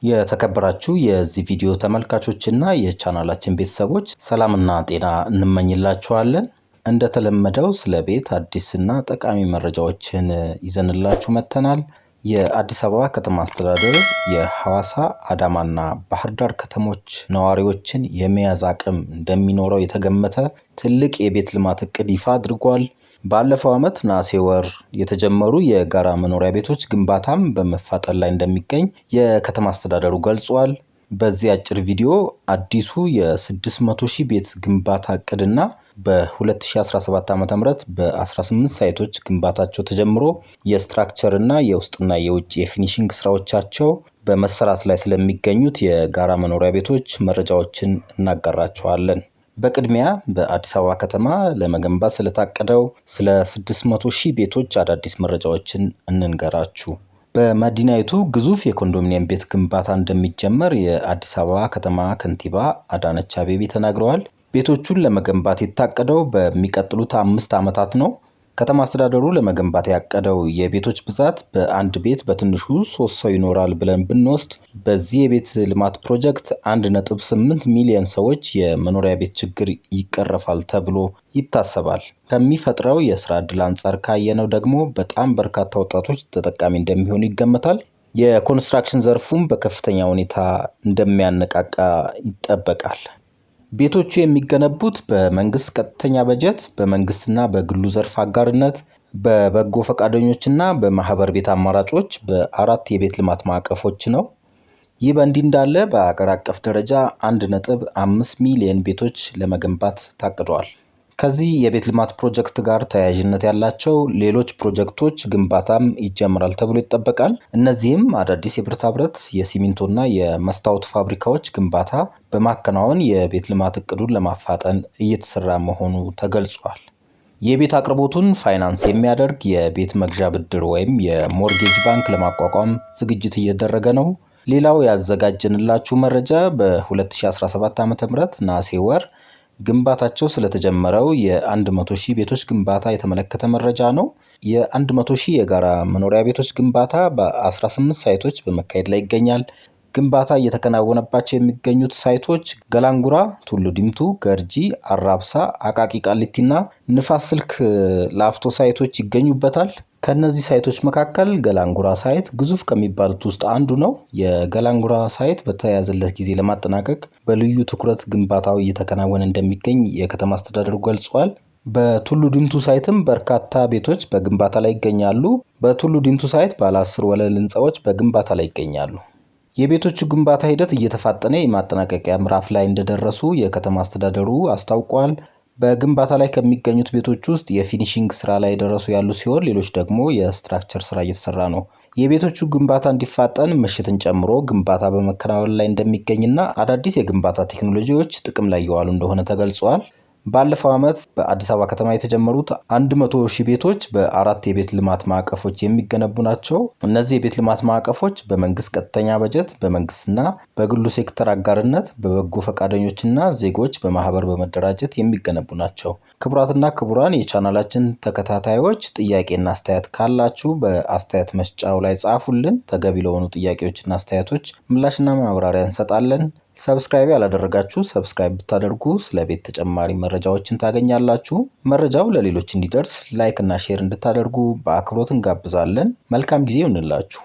የተከበራችሁ የዚህ ቪዲዮ ተመልካቾችና የቻናላችን ቤተሰቦች ሰላምና ጤና እንመኝላችኋለን። እንደተለመደው ስለ ቤት አዲስና ጠቃሚ መረጃዎችን ይዘንላችሁ መጥተናል። የአዲስ አበባ ከተማ አስተዳደር የሐዋሳ፣ አዳማና ባህር ዳር ከተሞች ነዋሪዎችን የመያዝ አቅም እንደሚኖረው የተገመተ ትልቅ የቤት ልማት እቅድ ይፋ አድርጓል። ባለፈው ዓመት ነሐሴ ወር የተጀመሩ የጋራ መኖሪያ ቤቶች ግንባታም በመፋጠን ላይ እንደሚገኝ የከተማ አስተዳደሩ ገልጿል። በዚህ አጭር ቪዲዮ አዲሱ የ600,000 ቤት ግንባታ እቅድና በ2017 ዓ.ም በ18 ሳይቶች ግንባታቸው ተጀምሮ የስትራክቸርና የውስጥና የውጭ የፊኒሺንግ ስራዎቻቸው በመሰራት ላይ ስለሚገኙት የጋራ መኖሪያ ቤቶች መረጃዎችን እናጋራችኋለን። በቅድሚያ በአዲስ አበባ ከተማ ለመገንባት ስለታቀደው ስለ 600,000 ቤቶች አዳዲስ መረጃዎችን እንንገራችሁ። በመዲናይቱ ግዙፍ የኮንዶሚኒየም ቤት ግንባታ እንደሚጀመር የአዲስ አበባ ከተማ ከንቲባ አዳነች አቤቤ ተናግረዋል። ቤቶቹን ለመገንባት የታቀደው በሚቀጥሉት 5 ዓመታት ነው። ከተማ አስተዳደሩ ለመገንባት ያቀደው የቤቶች ብዛት በአንድ ቤት በትንሹ 3 ሰው ይኖራል ብለን ብንወስድ በዚህ የቤት ልማት ፕሮጀክት 1.8 ሚሊዮን ሰዎች የመኖሪያ ቤት ችግር ይቀረፋል ተብሎ ይታሰባል። ከሚፈጥረው የስራ ዕድል አንጻር ካየነው ደግሞ በጣም በርካታ ወጣቶች ተጠቃሚ እንደሚሆኑ ይገመታል። የኮንስትራክሽን ዘርፉም በከፍተኛ ሁኔታ እንደሚያነቃቃ ይጠበቃል። ቤቶቹ የሚገነቡት በመንግስት ቀጥተኛ በጀት፣ በመንግስትና በግሉ ዘርፍ አጋርነት፣ በበጎ ፈቃደኞችና በማህበር ቤት አማራጮች በ4 የቤት ልማት ማዕቀፎች ነው። ይህ በእንዲህ እንዳለ በአገር አቀፍ ደረጃ 1.5 ሚሊዮን ቤቶች ለመገንባት ታቅደዋል። ከዚህ የቤት ልማት ፕሮጀክት ጋር ተያያዥነት ያላቸው ሌሎች ፕሮጀክቶች ግንባታም ይጀምራል ተብሎ ይጠበቃል። እነዚህም አዳዲስ የብረታ ብረት፣ የሲሚንቶና የመስታወት ፋብሪካዎች ግንባታ በማከናወን የቤት ልማት እቅዱን ለማፋጠን እየተሰራ መሆኑ ተገልጿል። የቤት አቅርቦቱን ፋይናንስ የሚያደርግ የቤት መግዣ ብድር ወይም የሞርጌጅ ባንክ ለማቋቋም ዝግጅት እየተደረገ ነው። ሌላው ያዘጋጀንላችሁ መረጃ በ2017 ዓ.ም ነሐሴ ወር ግንባታቸው ስለተጀመረው የ100,000 ቤቶች ግንባታ የተመለከተ መረጃ ነው። የ100,000 የጋራ መኖሪያ ቤቶች ግንባታ በ18 ሳይቶች በመካሄድ ላይ ይገኛል። ግንባታ እየተከናወነባቸው የሚገኙት ሳይቶች ገላንጉራ፣ ቱሉ ዲምቱ፣ ገርጂ፣ አራብሳ፣ አቃቂ ቃሊቲና ንፋስ ስልክ ላፍቶ ሳይቶች ይገኙበታል። ከነዚህ ሳይቶች መካከል ገላንጉራ ሳይት ግዙፍ ከሚባሉት ውስጥ አንዱ ነው። የገላንጉራ ሳይት በተያያዘለት ጊዜ ለማጠናቀቅ በልዩ ትኩረት ግንባታው እየተከናወነ እንደሚገኝ የከተማ አስተዳደሩ ገልጿል። በቱሉ ዲምቱ ሳይትም በርካታ ቤቶች በግንባታ ላይ ይገኛሉ። በቱሉ ዲምቱ ሳይት ባለ 10 ወለል ህንፃዎች በግንባታ ላይ ይገኛሉ። የቤቶቹ ግንባታ ሂደት እየተፋጠነ የማጠናቀቂያ ምዕራፍ ላይ እንደደረሱ የከተማ አስተዳደሩ አስታውቋል። በግንባታ ላይ ከሚገኙት ቤቶች ውስጥ የፊኒሺንግ ስራ ላይ የደረሱ ያሉ ሲሆን ሌሎች ደግሞ የስትራክቸር ስራ እየተሰራ ነው። የቤቶቹ ግንባታ እንዲፋጠን ምሽትን ጨምሮ ግንባታ በመከናወን ላይ እንደሚገኝና አዳዲስ የግንባታ ቴክኖሎጂዎች ጥቅም ላይ እየዋሉ እንደሆነ ተገልጿል። ባለፈው ዓመት በአዲስ አበባ ከተማ የተጀመሩት 100,000 ቤቶች በ4 የቤት ልማት ማዕቀፎች የሚገነቡ ናቸው። እነዚህ የቤት ልማት ማዕቀፎች በመንግስት ቀጥተኛ በጀት፣ በመንግስትና በግሉ ሴክተር አጋርነት፣ በበጎ ፈቃደኞችና ዜጎች በማህበር በመደራጀት የሚገነቡ ናቸው። ክቡራትና ክቡራን የቻናላችን ተከታታዮች ጥያቄና አስተያየት ካላችሁ በአስተያየት መስጫው ላይ ጻፉልን። ተገቢ ለሆኑ ጥያቄዎችና አስተያየቶች ምላሽና ማብራሪያ እንሰጣለን። ሰብስክራይብ ያላደረጋችሁ ሰብስክራይብ ብታደርጉ ስለ ቤት ተጨማሪ መረጃዎችን ታገኛላችሁ። መረጃው ለሌሎች እንዲደርስ ላይክ እና ሼር እንድታደርጉ በአክብሮት እንጋብዛለን። መልካም ጊዜ ይሁንላችሁ።